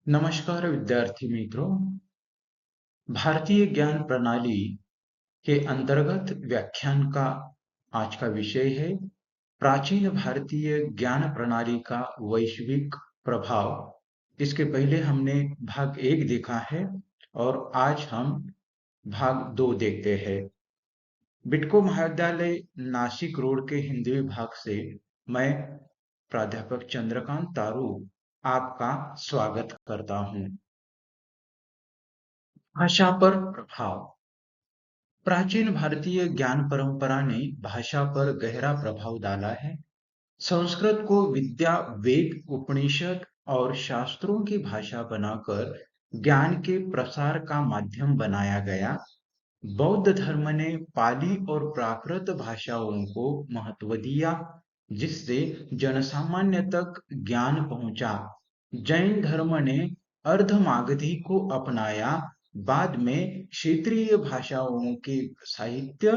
नमस्कार विद्यार्थी मित्रों। भारतीय ज्ञान प्रणाली के अंतर्गत व्याख्यान का आज का विषय है प्राचीन भारतीय ज्ञान प्रणाली का वैश्विक प्रभाव। इसके पहले हमने भाग 1 देखा है और आज हम भाग 2 देखते हैं। बिटको महाविद्यालय नासिक रोड के हिंदी विभाग से मैं प्राध्यापक चंद्रकांत तारू आपका स्वागत करता हूं। भाषा पर प्रभाव। प्राचीन भारतीय ज्ञान परंपरा ने भाषा पर गहरा प्रभाव डाला है। संस्कृत को विद्या, वेद, उपनिषद और शास्त्रों की भाषा बनाकर ज्ञान के प्रसार का माध्यम बनाया गया। बौद्ध धर्म ने पाली और प्राकृत भाषाओं को महत्व दिया, जिससे जनसामान्य तक ज्ञान पहुंचा। जैन धर्म ने अर्धमागधी को अपनाया। बाद में क्षेत्रीय भाषाओं के साहित्य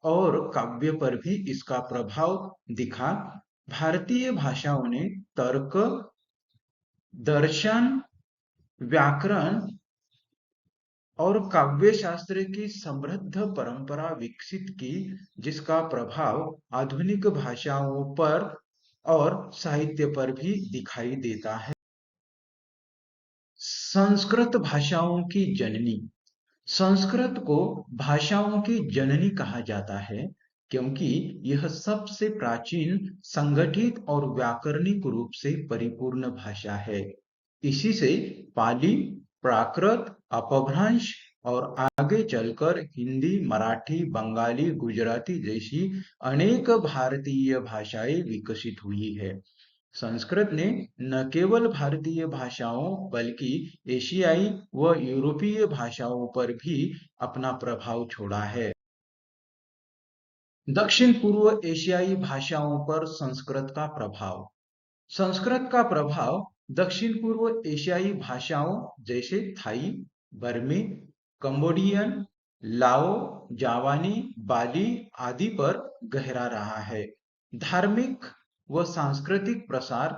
और काव्य पर भी इसका प्रभाव दिखा। भारतीय भाषाओं ने तर्क, दर्शन, व्याकरण और काव्य शास्त्र की समृद्ध परंपरा विकसित की, जिसका प्रभाव आधुनिक भाषाओं पर और साहित्य पर भी दिखाई देता है। संस्कृत भाषाओं की जननी। संस्कृत को भाषाओं की जननी कहा जाता है क्योंकि यह सबसे प्राचीन, संगठित और व्याकरणिक रूप से परिपूर्ण भाषा है। इसी से पाली, प्राकृत, अपभ्रंश और आगे चलकर हिंदी, मराठी, बंगाली, गुजराती जैसी अनेक भारतीय भाषाएं विकसित हुई है। संस्कृत ने न केवल भारतीय भाषाओं बल्कि एशियाई व यूरोपीय भाषाओं पर भी अपना प्रभाव छोड़ा है। दक्षिण पूर्व एशियाई भाषाओं पर संस्कृत का प्रभाव। संस्कृत का प्रभाव दक्षिण पूर्व एशियाई भाषाओं जैसे थाई, बर्मी, कंबोडियन, लाओ, जावानी, बाली आदि पर गहरा रहा है। धार्मिक व सांस्कृतिक प्रसार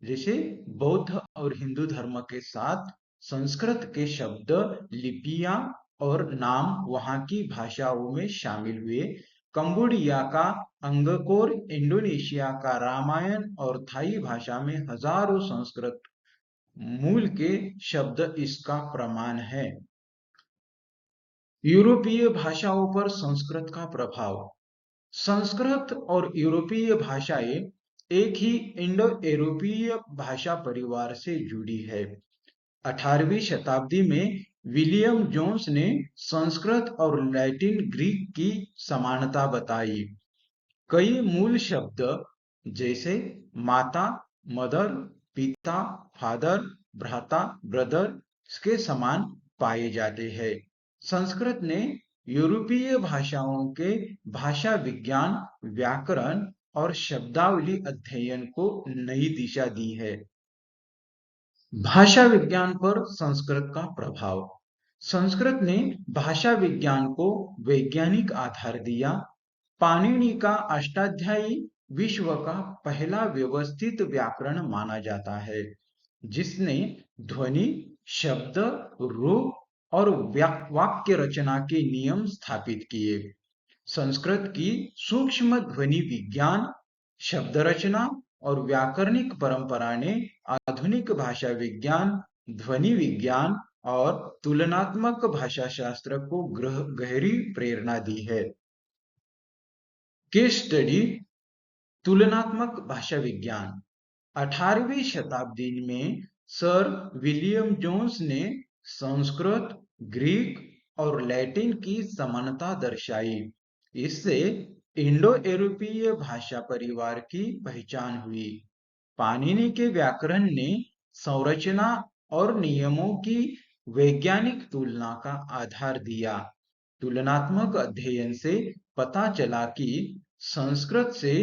जैसे बौद्ध और हिंदू धर्म के साथ संस्कृत के शब्द, लिपियां और नाम वहां की भाषाओं में शामिल हुए। कंबोडिया का अंगकोर, इंडोनेशिया का रामायण और थाई भाषा में हजारों संस्कृत मूल के शब्द इसका प्रमाण है। यूरोपीय भाषाओं पर संस्कृत का प्रभाव। संस्कृत और यूरोपीय भाषाएं एक ही इंडो यूरोपीय भाषा परिवार से जुड़ी है। 18वीं शताब्दी में विलियम जोन्स ने संस्कृत और लैटिन ग्रीक की समानता बताई। कई मूल शब्द जैसे माता, मदर, पिता, फादर, भ्राता, ब्रदर के समान पाए जाते हैं। संस्कृत ने यूरोपीय भाषाओं के भाषा विज्ञान, व्याकरण और शब्दावली अध्ययन को नई दिशा दी है। भाषा विज्ञान पर संस्कृत का प्रभाव। संस्कृत ने भाषा विज्ञान को वैज्ञानिक आधार दिया। पाणिनि का अष्टाध्यायी विश्व का पहला व्यवस्थित व्याकरण माना जाता है, जिसने ध्वनि, शब्द, रूप और वाक्य रचना के नियम स्थापित किए। संस्कृत की सूक्ष्म ध्वनि विज्ञान, शब्द रचना और व्याकरणिक परंपरा ने आधुनिक भाषा विज्ञान, ध्वनि विज्ञान और तुलनात्मक भाषा शास्त्र को गहरी प्रेरणा दी है। केस स्टडी, तुलनात्मक भाषा विज्ञान। 18वीं शताब्दी में सर विलियम जोन्स ने संस्कृत, ग्रीक और लैटिन की समानता दर्शाई। इससे इंडो यूरोपीय भाषा परिवार की पहचान हुई। पाणिनि के व्याकरण ने संरचना और नियमों की वैज्ञानिक तुलना का आधार दिया। तुलनात्मक अध्ययन से पता चला कि संस्कृत से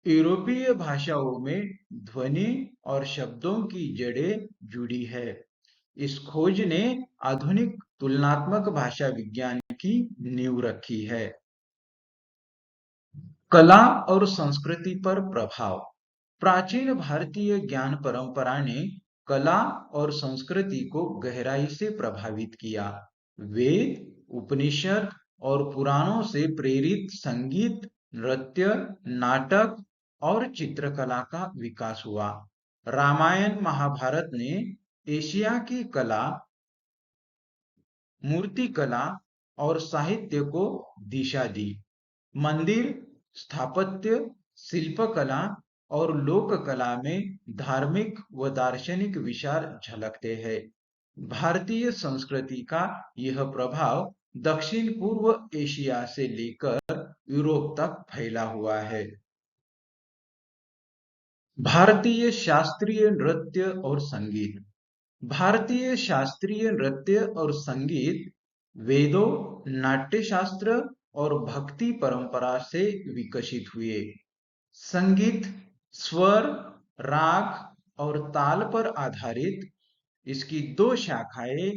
यूरोपीय भाषाओं में ध्वनि और शब्दों की जड़ें जुड़ी है। इस खोज ने आधुनिक तुलनात्मक भाषा विज्ञान की नींव रखी है। कला और संस्कृति पर प्रभाव। प्राचीन भारतीय ज्ञान परंपरा ने कला और संस्कृति को गहराई से प्रभावित किया। वेद, उपनिषद और पुराणों से प्रेरित संगीत, नृत्य, नाटक और चित्रकला का विकास हुआ। रामायण महाभारत ने एशिया की कला, मूर्तिकला और साहित्य को दिशा दी। मंदिर, स्थापत्य, शिल्पकला और लोक कला में धार्मिक व दार्शनिक विचार झलकते हैं। भारतीय संस्कृति का यह प्रभाव दक्षिण पूर्व एशिया से लेकर यूरोप तक फैला हुआ है। भारतीय शास्त्रीय नृत्य और संगीत। भारतीय शास्त्रीय नृत्य और संगीत वेदों, नाट्यशास्त्र और भक्ति परंपरा से विकसित हुए। संगीत स्वर, राग और ताल पर आधारित। इसकी दो शाखाएं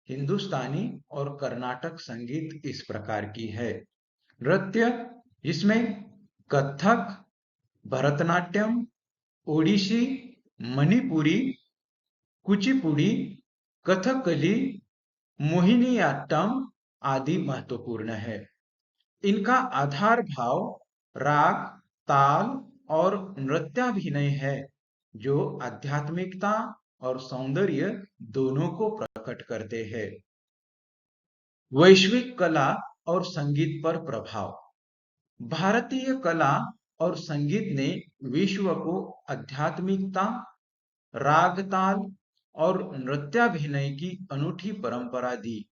हिंदुस्तानी और कर्नाटक संगीत इस प्रकार की है। नृत्य, जिसमें कथक, भरतनाट्यम, ओडिसी, मणिपुरी, कुचिपुड़ी, कथकली, मोहिनीअट्टम आदि महत्वपूर्ण है। इनका आधार भाव राग, ताल और नृत्याभिनय है, जो आध्यात्मिकता और सौंदर्य दोनों को प्रकट करते हैं। वैश्विक कला और संगीत पर प्रभाव। भारतीय कला और संगीत ने विश्व को आध्यात्मिकता, राग, ताल और नृत्याभिनय की अनूठी परंपरा दी।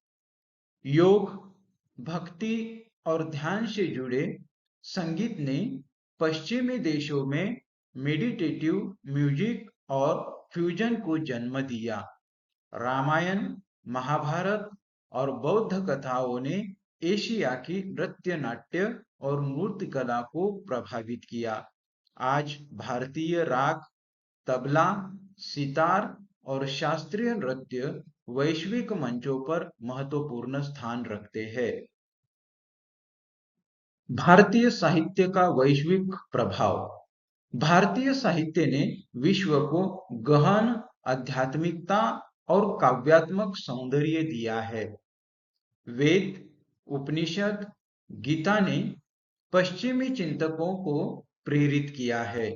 योग, भक्ति और ध्यान से जुड़े संगीत ने पश्चिमी देशों में मेडिटेटिव म्यूजिक और फ्यूजन को जन्म दिया। रामायण, महाभारत और बौद्ध कथाओं ने एशिया की नृत्य, नाट्य और मूर्ति कला को प्रभावित किया। आज भारतीय राग, तबला, सितार और शास्त्रीय नृत्य वैश्विक मंचों पर महत्वपूर्ण स्थान रखते हैं। भारतीय साहित्य का वैश्विक प्रभाव। भारतीय साहित्य ने विश्व को गहन आध्यात्मिकता और काव्यात्मक सौंदर्य दिया है। वेद, उपनिषद, गीता ने पश्चिमी चिंतकों को प्रेरित किया है।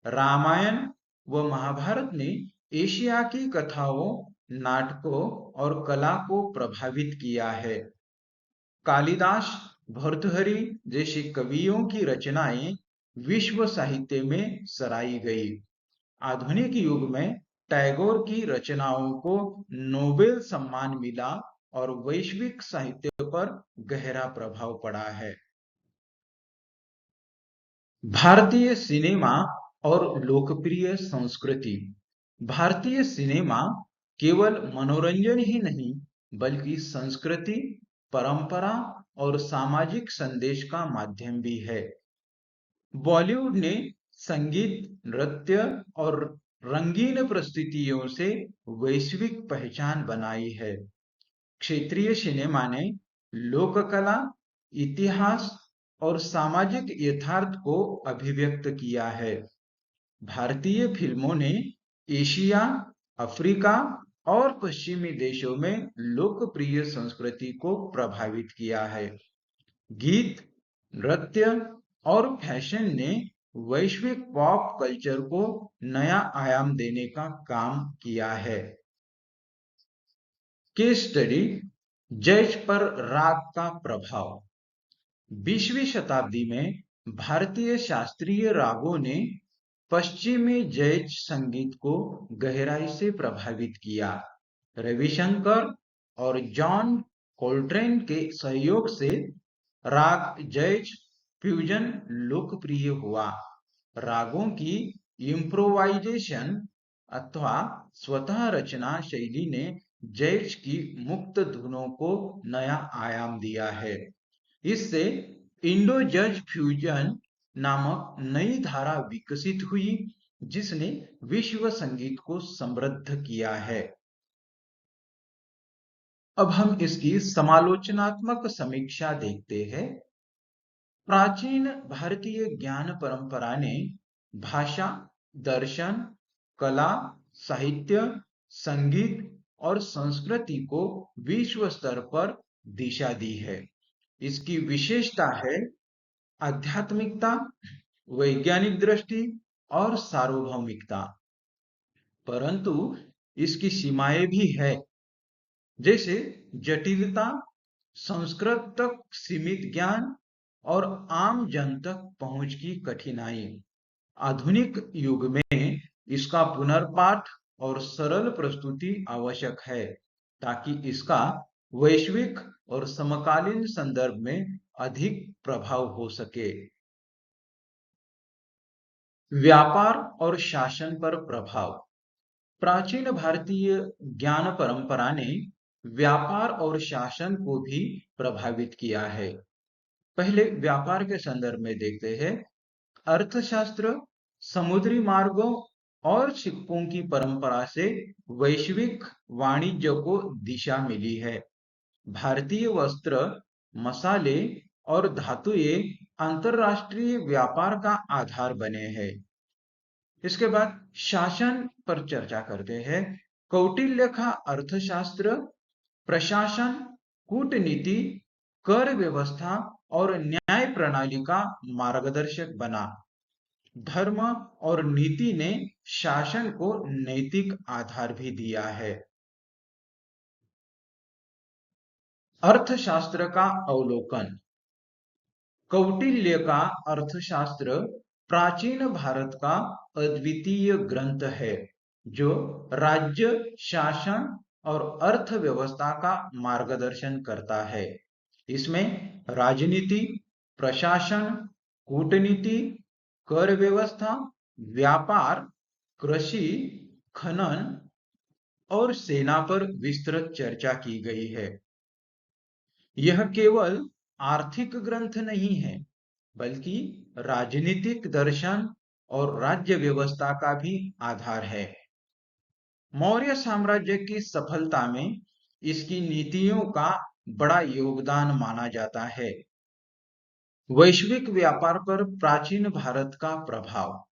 रामायण व महाभारत ने एशिया की कथाओं, नाटकों और कला को प्रभावित किया है। कालिदास, भर्तृहरि जैसे कवियों की रचनाएं विश्व साहित्य में सराही गई। आधुनिक युग में टैगोर की रचनाओं को नोबेल सम्मान मिला और वैश्विक साहित्य पर गहरा प्रभाव पड़ा है। भारतीय सिनेमा और लोकप्रिय संस्कृति। भारतीय सिनेमा केवल मनोरंजन ही नहीं, बल्कि संस्कृति, परंपरा और सामाजिक संदेश का माध्यम भी है। बॉलीवुड ने संगीत, नृत्य और रंगीन प्रस्तुतियों से वैश्विक पहचान बनाई है। क्षेत्रीय सिनेमा ने लोक कला, इतिहास और सामाजिक यथार्थ को अभिव्यक्त किया है। भारतीय फिल्मों ने एशिया, अफ्रीका और पश्चिमी देशों में लोकप्रिय संस्कृति को प्रभावित किया है। गीत, नृत्य और फैशन ने वैश्विक पॉप कल्चर को नया आयाम देने का काम किया है। केस स्टडी, जैज पर राग का प्रभाव। 20वीं शताब्दी में भारतीय शास्त्रीय रागों ने पश्चिमी जैज संगीत को गहराई से प्रभावित किया। रविशंकर और जॉन कोलट्रेन के सहयोग से राग जैज फ्यूजन लोकप्रिय हुआ। रागों की इम्प्रोवाइजेशन अथवा स्वतः रचना शैली ने जैज की मुक्त धुनों को नया आयाम दिया है। इससे इंडो जज फ्यूजन नामक नई धारा विकसित हुई, जिसने विश्व संगीत को समृद्ध किया है। अब हम इसकी समालोचनात्मक समीक्षा देखते हैं। प्राचीन भारतीय ज्ञान परंपरा ने भाषा, दर्शन, कला, साहित्य, संगीत और संस्कृति को विश्व स्तर पर दिशा दी है। इसकी विशेषता है आध्यात्मिकता, वैज्ञानिक दृष्टि और सार्वभौमिकता। परंतु इसकी सीमाएं भी है, जैसे जटिलता, संस्कृत तक सीमित ज्ञान और आम जन तक पहुंच की कठिनाई। आधुनिक युग में इसका पुनर्पाठ और सरल प्रस्तुति आवश्यक है, ताकि इसका वैश्विक और समकालीन संदर्भ में अधिक प्रभाव हो सके। व्यापार और शासन पर प्रभाव। प्राचीन भारतीय ज्ञान परंपरा ने व्यापार और शासन को भी प्रभावित किया है। पहले व्यापार के संदर्भ में देखते हैं। अर्थशास्त्र, समुद्री मार्गों और सिक्कों की परंपरा से वैश्विक वाणिज्य को दिशा मिली है। भारतीय वस्त्र, मसाले और धातुएं अंतरराष्ट्रीय व्यापार का आधार बने हैं। इसके बाद शासन पर चर्चा करते हैं। कौटिल्य का अर्थशास्त्र, प्रशासन, कूटनीति, कर व्यवस्था और न्याय प्रणाली का मार्गदर्शक बना। धर्म और नीति ने शासन को नैतिक आधार भी दिया है। अर्थशास्त्र का अवलोकन। कौटिल्य का अर्थशास्त्र प्राचीन भारत का अद्वितीय ग्रंथ है, जो राज्य, शासन और अर्थव्यवस्था का मार्गदर्शन करता है। इसमें राजनीति, प्रशासन, कूटनीति, कर व्यवस्था, व्यापार, कृषि, खनन और सेना पर विस्तृत चर्चा की गई है। यह केवल आर्थिक ग्रंथ नहीं है, बल्कि राजनीतिक दर्शन और राज्य व्यवस्था का भी आधार है। मौर्य साम्राज्य की सफलता में इसकी नीतियों का बड़ा योगदान माना जाता है। वैश्विक व्यापार पर प्राचीन भारत का प्रभाव।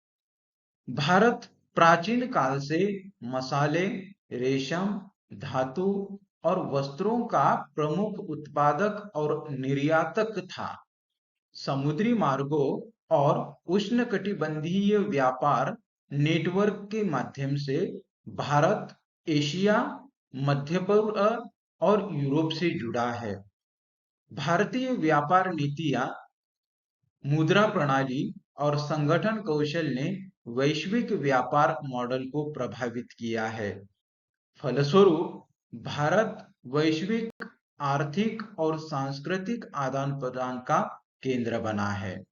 भारत प्राचीन काल से मसाले, रेशम, धातु और वस्त्रों का प्रमुख उत्पादक और निर्यातक था। समुद्री मार्गों और उष्णकटिबंधीय व्यापार नेटवर्क के माध्यम से भारत एशिया, मध्य पूर्व और यूरोप से जुड़ा है। भारतीय व्यापार नीतियां, मुद्रा प्रणाली और संगठन कौशल ने वैश्विक व्यापार मॉडल को प्रभावित किया है। फलस्वरूप भारत वैश्विक आर्थिक और सांस्कृतिक आदान प्रदान का केंद्र बना है।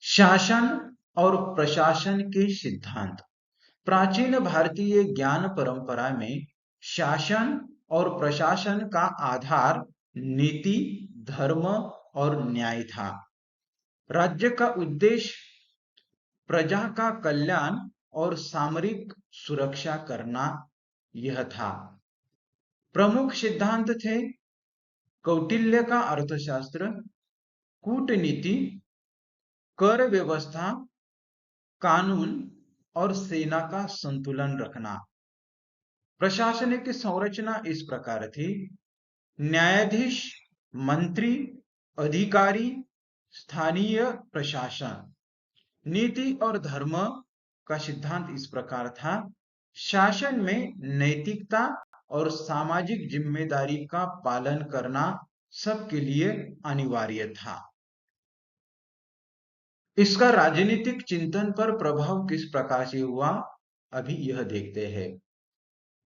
शासन और प्रशासन के सिद्धांत। प्राचीन भारतीय ज्ञान परंपरा में शासन और प्रशासन का आधार नीति, धर्म और न्याय था। राज्य का उद्देश्य प्रजा का कल्याण और सामरिक सुरक्षा करना यह था। प्रमुख सिद्धांत थे कौटिल्य का अर्थशास्त्र, कूटनीति, कर व्यवस्था, कानून और सेना का संतुलन रखना। प्रशासनिक संरचना इस प्रकार थी। न्यायाधीश, मंत्री, अधिकारी, स्थानीय प्रशासन। नीति और धर्म का सिद्धांत इस प्रकार था। शासन में नैतिकता और सामाजिक जिम्मेदारी का पालन करना सबके लिए अनिवार्य था। इसका राजनीतिक चिंतन पर प्रभाव किस प्रकार से हुआ, अभी यह देखते हैं।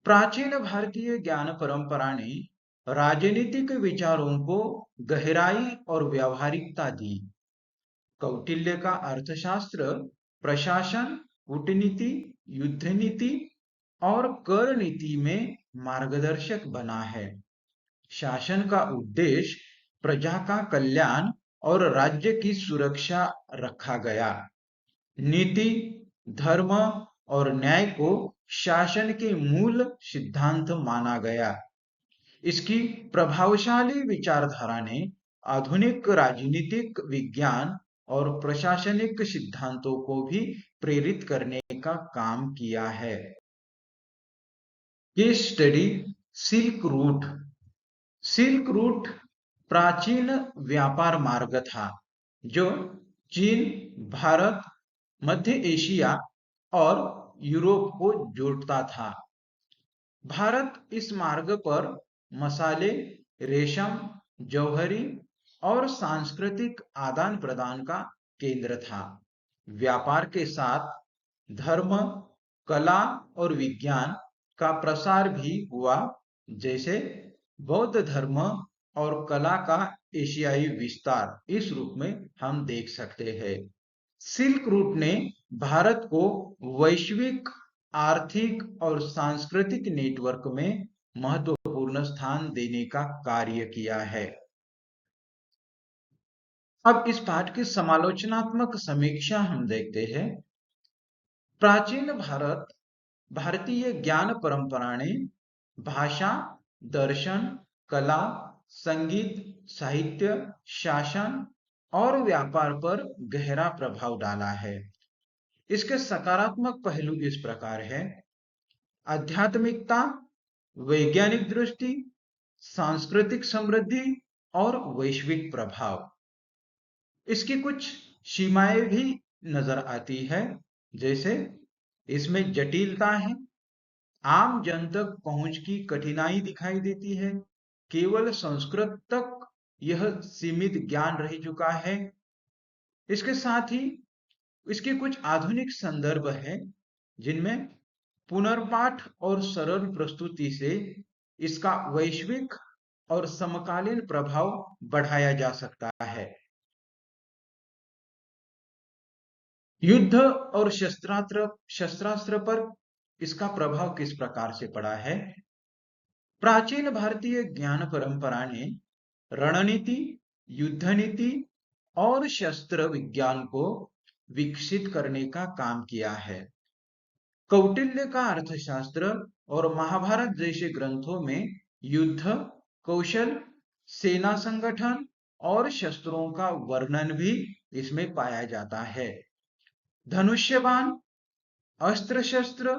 प्राचीन भारतीय ज्ञान परंपरा ने राजनीतिक विचारों को गहराई और व्यावहारिकता दी। कौटिल्य का अर्थशास्त्र प्रशासन, कूटनीति, युद्ध नीति और कर नीति में मार्गदर्शक बना है। शासन का उद्देश्य प्रजा का कल्याण और राज्य की सुरक्षा रखा गया। नीति, धर्म और न्याय को शासन के मूल सिद्धांत माना गया। इसकी प्रभावशाली विचारधारा ने आधुनिक राजनीतिक विज्ञान और प्रशासनिक सिद्धांतों को भी प्रेरित करने का काम किया है। Case study silk route. Silk route प्राचीन व्यापार मार्ग था जो चीन, भारत, मध्य एशिया और यूरोप को जोड़ता था। भारत इस मार्ग पर मसाले, रेशम, जौहरी और सांस्कृतिक आदान प्रदान का केंद्र था। व्यापार के साथ धर्म, कला और विज्ञान का प्रसार भी हुआ, जैसे बौद्ध धर्म और कला का एशियाई विस्तार इस रूप में हम देख सकते हैं। सिल्क रूट ने भारत को वैश्विक आर्थिक और सांस्कृतिक नेटवर्क में महत्वपूर्ण स्थान देने का कार्य किया है। अब इस पाठ की समालोचनात्मक समीक्षा हम देखते हैं। प्राचीन भारतीय ज्ञान परंपरा ने भाषा, दर्शन, कला, संगीत, साहित्य, शासन और व्यापार पर गहरा प्रभाव डाला है। इसके सकारात्मक पहलू इस प्रकार है: आध्यात्मिकता, वैज्ञानिक दृष्टि, सांस्कृतिक समृद्धि और वैश्विक प्रभाव। इसकी कुछ सीमाएं भी नजर आती है, जैसे इसमें जटिलता है, आम जन तक पहुंच की कठिनाई दिखाई देती है, केवल संस्कृत तक यह सीमित ज्ञान रह चुका है। इसके साथ ही इसके कुछ आधुनिक संदर्भ है जिनमें पुनर्पाठ और सरल प्रस्तुति से इसका वैश्विक और समकालीन प्रभाव बढ़ाया जा सकता है। युद्ध और शस्त्रास्त्र पर इसका प्रभाव किस प्रकार से पड़ा है? प्राचीन भारतीय ज्ञान परंपरा ने रणनीति, युद्ध नीति और शस्त्र विज्ञान को विकसित करने का काम किया है। कौटिल्य का अर्थशास्त्र और महाभारत जैसे ग्रंथों में युद्ध कौशल, सेना संगठन और शस्त्रों का वर्णन भी इसमें पाया जाता है। धनुष्यबाण, अस्त्र शस्त्र,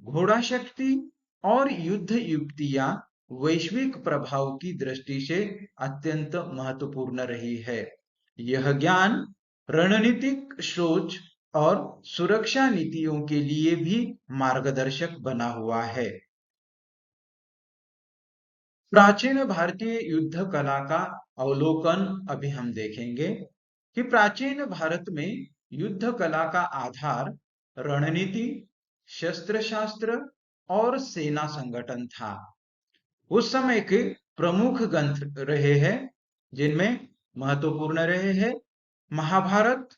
घोड़ा शक्ति और युद्ध युक्तियां वैश्विक प्रभाव की दृष्टि से अत्यंत महत्वपूर्ण रही है। यह ज्ञान रणनीतिक सोच और सुरक्षा नीतियों के लिए भी मार्गदर्शक बना हुआ है। प्राचीन भारतीय युद्ध कला का अवलोकन अभी हम देखेंगे कि प्राचीन भारत में युद्ध कला का आधार रणनीति, शस्त्र शास्त्र और सेना संगठन था। उस समय के प्रमुख ग्रंथ रहे हैं जिनमें महत्वपूर्ण रहे हैं महाभारत,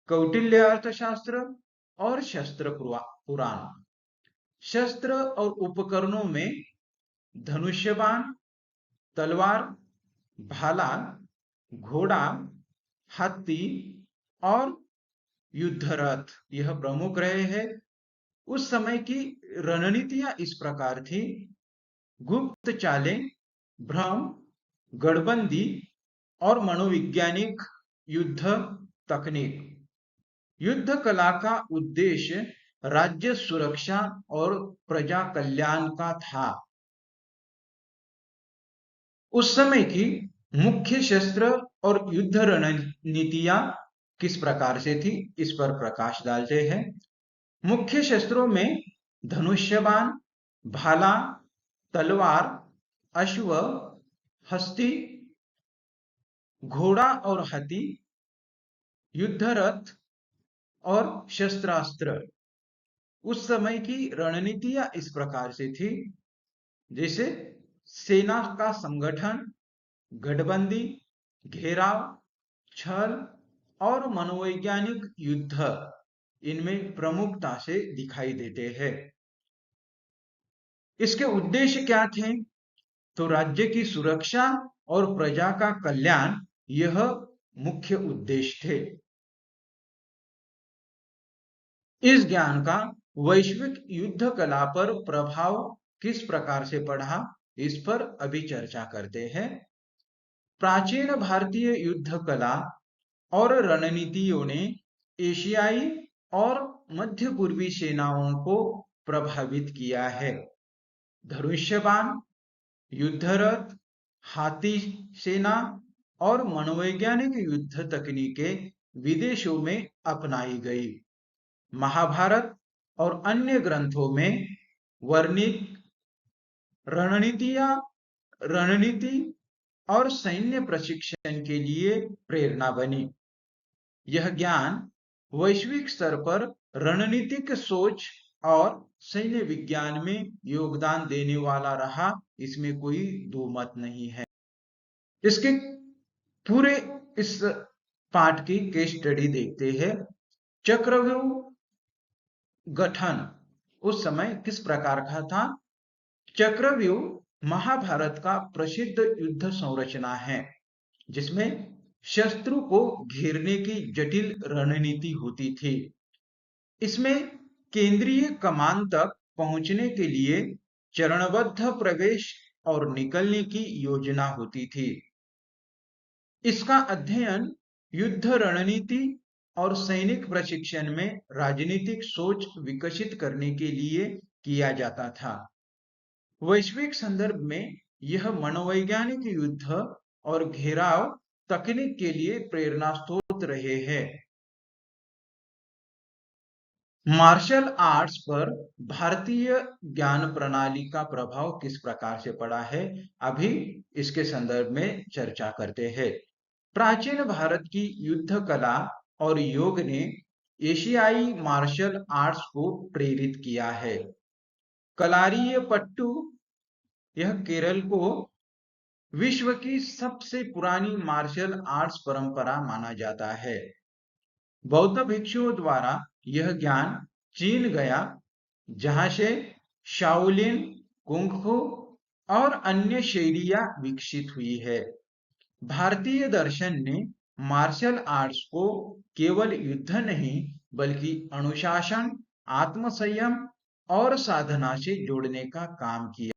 कौटिल्य अर्थशास्त्र और शस्त्र पुराण। शस्त्र और उपकरणों में धनुष्यबाण, तलवार, भाला, घोड़ा, हाथी और युद्ध रथ यह प्रमुख रहे हैं। उस समय की रणनीतियां इस प्रकार थी: गुप्त चालें, भ्रम, गठबंदी और मनोवैज्ञानिक युद्ध तकनीक। युद्ध कला का उद्देश्य राज्य सुरक्षा और प्रजा कल्याण का था। उस समय की मुख्य शस्त्र और युद्ध रणनीतियां किस प्रकार से थी, इस पर प्रकाश डालते हैं। मुख्य शस्त्रों में धनुष्यबाण, भाला, तलवार, अश्व, हस्ती, घोड़ा और हाथी, युद्ध रथ और शस्त्रास्त्र। उस समय की रणनीतियां इस प्रकार से थी, जैसे सेना का संगठन, गठबंदी, घेराव, छल और मनोवैज्ञानिक युद्ध इनमें प्रमुखता से दिखाई देते हैं। इसके उद्देश्य क्या थे? तो राज्य की सुरक्षा और प्रजा का कल्याण यह मुख्य उद्देश्य थे। इस ज्ञान का वैश्विक युद्ध कला पर प्रभाव किस प्रकार से पड़ा, इस पर अभी चर्चा करते हैं। प्राचीन भारतीय युद्ध कला और रणनीतियों ने एशियाई और मध्य पूर्वी सेनाओं को प्रभावित किया है। धनुष्य बाण, युद्ध रथ, हाथी सेना और मनोवैज्ञानिक युद्ध तकनीकें विदेशों में अपनाई गई। महाभारत और अन्य ग्रंथों में वर्णित रणनीति और सैन्य प्रशिक्षण के लिए प्रेरणा बनी। यह ज्ञान वैश्विक स्तर पर रणनीतिक सोच और सैन्य विज्ञान में योगदान देने वाला रहा, इसमें कोई दो मत नहीं है। इसके पूरे इस पाठ की केस स्टडी देखते हैं। चक्रव्यूह गठन उस समय किस प्रकार का था? चक्रव्यूह महाभारत का प्रसिद्ध युद्ध संरचना है, जिसमें शत्रु को घेरने की जटिल रणनीति होती थी। इसमें केंद्रीय कमान तक पहुंचने के लिए चरणबद्ध प्रवेश और निकलने की योजना होती थी। इसका अध्ययन युद्ध रणनीति और सैनिक प्रशिक्षण में राजनीतिक सोच विकसित करने के लिए किया जाता था। वैश्विक संदर्भ में यह मनोवैज्ञानिक युद्ध और घेराव तकनीक के लिए प्रेरणा स्रोत रहे हैं। मार्शल आर्ट्स पर भारतीय ज्ञान प्रणाली का प्रभाव किस प्रकार से पड़ा है, अभी इसके संदर्भ में चर्चा करते हैं। प्राचीन भारत की युद्ध कला और योग ने एशियाई मार्शल आर्ट्स को प्रेरित किया है। कलारियपट्टू यह केरल को विश्व की सबसे पुरानी मार्शल आर्ट्स परंपरा माना जाता है। बौद्ध भिक्षुओं द्वारा यह ज्ञान चीन गया, जहां से शाओलिन, कुंग-फू और अन्य शैलियां विकसित हुई है। भारतीय दर्शन ने मार्शल आर्ट्स को केवल युद्ध नहीं बल्कि अनुशासन, आत्मसंयम और साधना से जोड़ने का काम किया।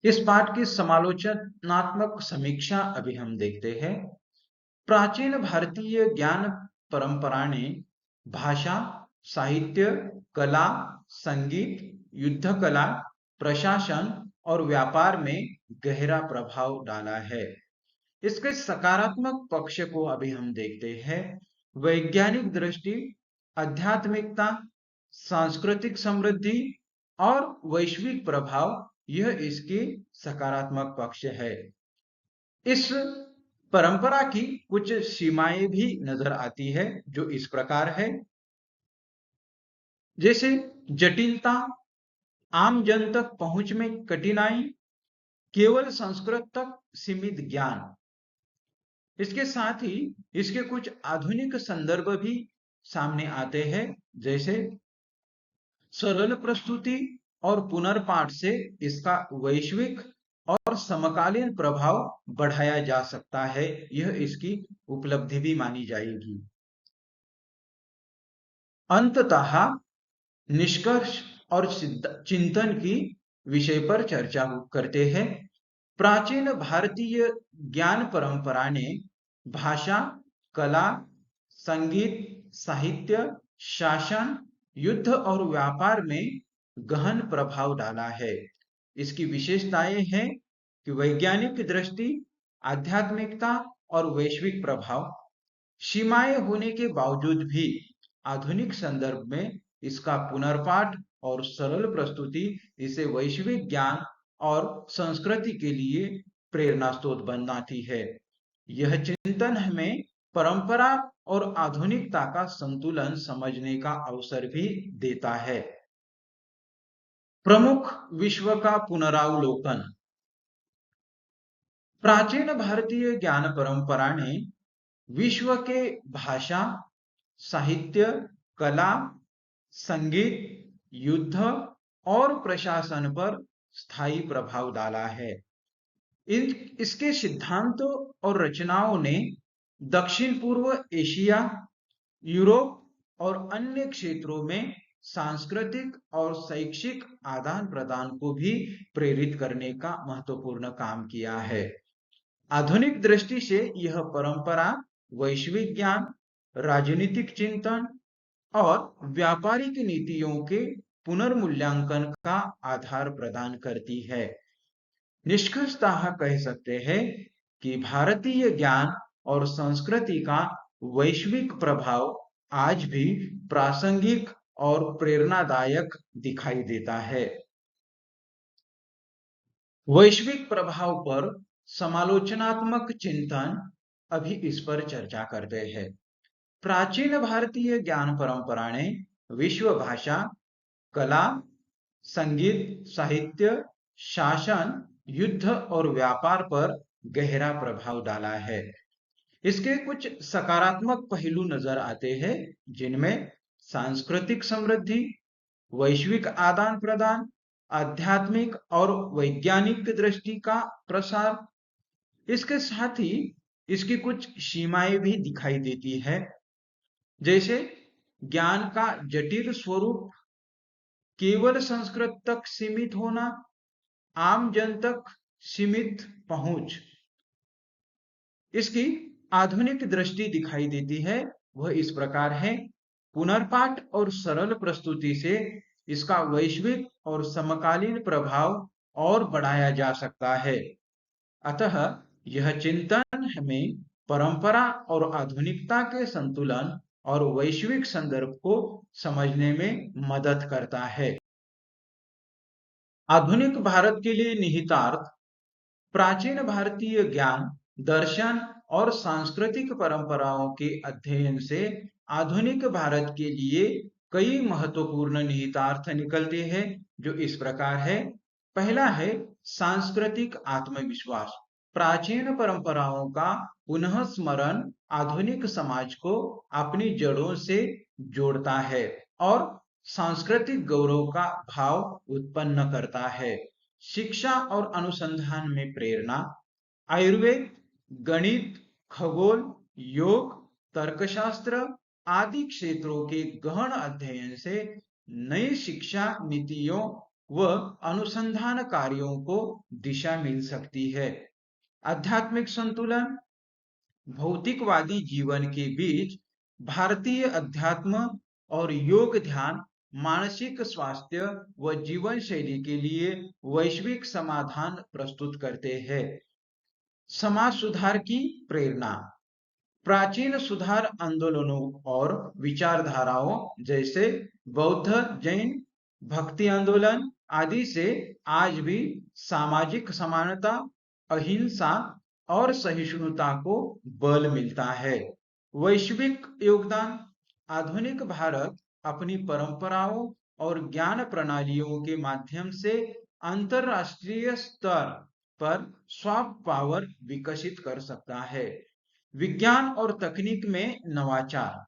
इस पाठ की समालोचनात्मक समीक्षा अभी हम देखते हैं। प्राचीन भारतीय ज्ञान परंपरा ने भाषा, साहित्य, कला, संगीत, युद्ध कला, प्रशासन और व्यापार में गहरा प्रभाव डाला है। इसके सकारात्मक पक्ष को अभी हम देखते हैं। वैज्ञानिक दृष्टि, आध्यात्मिकता, सांस्कृतिक समृद्धि और वैश्विक प्रभाव, यह इसकी सकारात्मक पक्ष है। इस परंपरा की कुछ सीमाएं भी नजर आती है, जो इस प्रकार है। जैसे जटिलता, आम जन तक पहुंच में कठिनाई, केवल संस्कृत तक सीमित ज्ञान। इसके साथ ही इसके कुछ आधुनिक संदर्भ भी सामने आते हैं, जैसे सरल प्रस्तुति और पुनर्पाठ से इसका वैश्विक और समकालीन प्रभाव बढ़ाया जा सकता है, यह इसकी उपलब्धि भी मानी जाएगी। अंततः निष्कर्ष और चिंतन की विषय पर चर्चा करते हैं। प्राचीन भारतीय ज्ञान परंपरा ने भाषा, कला, संगीत, साहित्य, शासन, युद्ध और व्यापार में गहन प्रभाव डाला है। इसकी विशेषताएं हैं कि वैज्ञानिक दृष्टि, आध्यात्मिकता और वैश्विक प्रभाव। सीमाएं होने के बावजूद भी आधुनिक संदर्भ में इसका पुनर्पाठ और सरल प्रस्तुति इसे वैश्विक ज्ञान और संस्कृति के लिए प्रेरणा स्रोत बनाती है। यह चिंतन हमें परंपरा और आधुनिकता का संतुलन समझने का अवसर भी देता है। प्रमुख विश्व का पुनरावलोकन। प्राचीन भारतीय ज्ञान परंपरा ने विश्व के भाषा, साहित्य, कला, संगीत, युद्ध और प्रशासन पर स्थायी प्रभाव डाला है। इसके सिद्धांतों और रचनाओं ने दक्षिण पूर्व एशिया, यूरोप और अन्य क्षेत्रों में सांस्कृतिक और शैक्षिक आदान प्रदान को भी प्रेरित करने का महत्वपूर्ण काम किया है। आधुनिक दृष्टि से यह परंपरा वैश्विक ज्ञान, राजनीतिक चिंतन और व्यापारिक नीतियों के पुनर्मूल्यांकन का आधार प्रदान करती है। निष्कर्षतः कह सकते हैं कि भारतीय ज्ञान और संस्कृति का वैश्विक प्रभाव आज भी प्रासंगिक और प्रेरणादायक दिखाई देता है। वैश्विक प्रभाव पर समालोचनात्मक चिंतन, अभी इस पर चर्चा करते हैं। प्राचीन भारतीय ज्ञान परंपरा ने विश्व भाषा, कला, संगीत, साहित्य, शासन, युद्ध और व्यापार पर गहरा प्रभाव डाला है। इसके कुछ सकारात्मक पहलू नजर आते हैं, जिनमें सांस्कृतिक समृद्धि, वैश्विक आदान प्रदान, आध्यात्मिक और वैज्ञानिक दृष्टि का प्रसार। इसके साथ ही इसकी कुछ सीमाएं भी दिखाई देती है, जैसे ज्ञान का जटिल स्वरूप, केवल संस्कृत तक सीमित होना, आम जन तक सीमित पहुंच। इसकी आधुनिक दृष्टि दिखाई देती है, वह इस प्रकार है। पुनर्पाठ और सरल प्रस्तुति से इसका वैश्विक और समकालीन प्रभाव और बढ़ाया जा सकता है। अतः यह चिंतन हमें परंपरा और आधुनिकता के संतुलन और वैश्विक संदर्भ को समझने में मदद करता है। आधुनिक भारत के लिए निहितार्थ। प्राचीन भारतीय ज्ञान, दर्शन और सांस्कृतिक परंपराओं के अध्ययन से आधुनिक भारत के लिए कई महत्वपूर्ण निहितार्थ निकलते हैं, जो इस प्रकार है। पहला है सांस्कृतिक आत्मविश्वास। प्राचीन परंपराओं का पुनः स्मरण आधुनिक समाज को अपनी जड़ों से जोड़ता है और सांस्कृतिक गौरव का भाव उत्पन्न करता है। शिक्षा और अनुसंधान में प्रेरणा। आयुर्वेद, गणित, खगोल, योग, तर्कशास्त्र आदि क्षेत्रों के गहन अध्ययन से नई शिक्षा नीतियों व अनुसंधान कार्यों को दिशा मिल सकती है। आध्यात्मिक संतुलन। भौतिकवादी जीवन के बीच भारतीय अध्यात्म और योग ध्यान मानसिक स्वास्थ्य व जीवन शैली के लिए वैश्विक समाधान प्रस्तुत करते हैं। समाज सुधार की प्रेरणा। प्राचीन सुधार आंदोलनों और विचारधाराओं जैसे बौद्ध, जैन, भक्ति आंदोलन आदि से आज भी सामाजिक समानता, अहिंसा और सहिष्णुता को बल मिलता है। वैश्विक योगदान। आधुनिक भारत अपनी परंपराओं और ज्ञान प्रणालियों के माध्यम से अंतरराष्ट्रीय स्तर पर सॉफ्ट पावर विकसित कर सकता है। विज्ञान और तकनीक में नवाचार।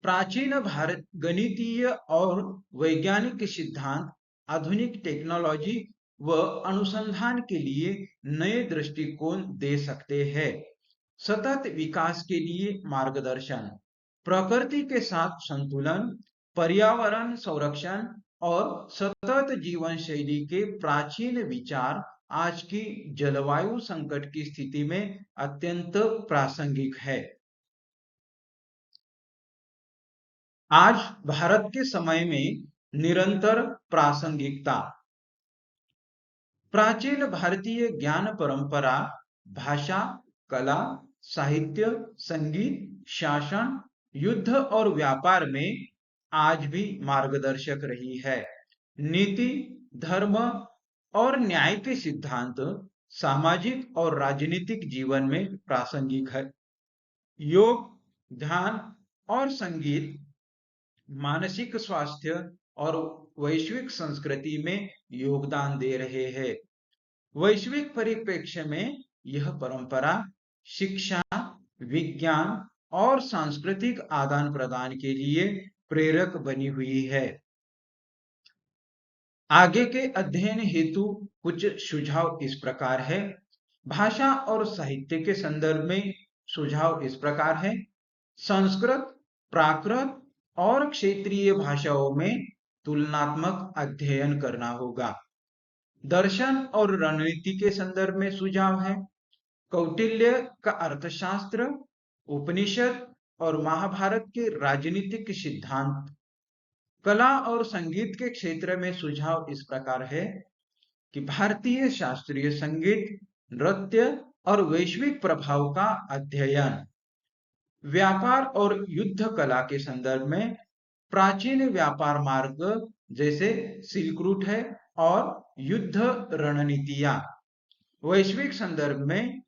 प्राचीन भारत गणितीय और वैज्ञानिक सिद्धांत आधुनिक टेक्नोलॉजी व अनुसंधान के लिए नए दृष्टिकोण दे सकते हैं। सतत विकास के लिए मार्गदर्शन। प्रकृति के साथ संतुलन, पर्यावरण संरक्षण और सतत जीवन शैली के प्राचीन विचार आज की जलवायु संकट की स्थिति में अत्यंत प्रासंगिक है। आज भारत के समय में निरंतर प्रासंगिकता। प्राचीन भारतीय ज्ञान परंपरा भाषा, कला, साहित्य, संगीत, शासन, युद्ध और व्यापार में आज भी मार्गदर्शक रही है। नीति, धर्म और न्याय के सिद्धांत सामाजिक और राजनीतिक जीवन में प्रासंगिक है। योग, ध्यान और संगीत मानसिक स्वास्थ्य और वैश्विक संस्कृति में योगदान दे रहे हैं। वैश्विक परिप्रेक्ष्य में यह परंपरा शिक्षा, विज्ञान और सांस्कृतिक आदान प्रदान के लिए प्रेरक बनी हुई है। आगे के अध्ययन हेतु कुछ सुझाव इस प्रकार है। भाषा और साहित्य के संदर्भ में सुझाव इस प्रकार है। संस्कृत, प्राकृत और क्षेत्रीय भाषाओं में तुलनात्मक अध्ययन करना होगा। दर्शन और रणनीति के संदर्भ में सुझाव है। कौटिल्य का अर्थशास्त्र, उपनिषद और महाभारत के राजनीतिक सिद्धांत। कला और संगीत के क्षेत्र में सुझाव इस प्रकार है कि भारतीय शास्त्रीय संगीत, नृत्य और वैश्विक प्रभाव का अध्ययन। व्यापार और युद्ध कला के संदर्भ में प्राचीन व्यापार मार्ग जैसे सिल्क रूट है और युद्ध रणनीतियां। वैश्विक संदर्भ में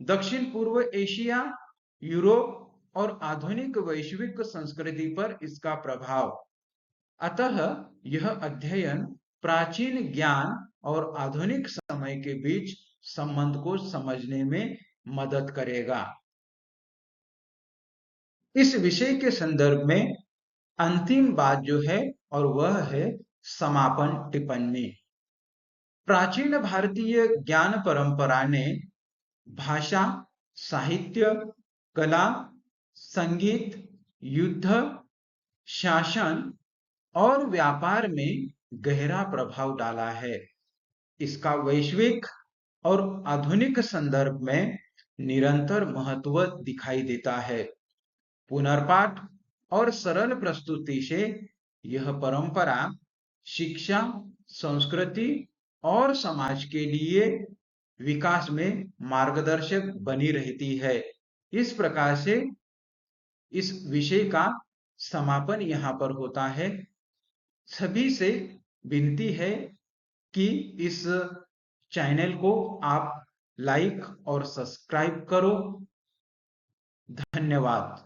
दक्षिण पूर्व एशिया, यूरोप और आधुनिक वैश्विक संस्कृति पर इसका प्रभाव। अतः यह अध्ययन प्राचीन ज्ञान और आधुनिक समय के बीच संबंध को समझने में मदद करेगा। इस विषय के संदर्भ में अंतिम बात जो है और वह है समापन टिप्पणी। प्राचीन भारतीय ज्ञान परंपरा ने भाषा, साहित्य, कला, संगीत, युद्ध, शासन और व्यापार में गहरा प्रभाव डाला है। इसका वैश्विक और आधुनिक संदर्भ में निरंतर महत्व दिखाई देता है। पुनर्पाठ और सरल प्रस्तुति से यह परंपरा शिक्षा, संस्कृति और समाज के लिए विकास में मार्गदर्शक बनी रहती है। इस प्रकार से इस विषय का समापन यहाँ पर होता है। सभी से विनती है कि इस चैनल को आप लाइक और सब्सक्राइब करो। धन्यवाद।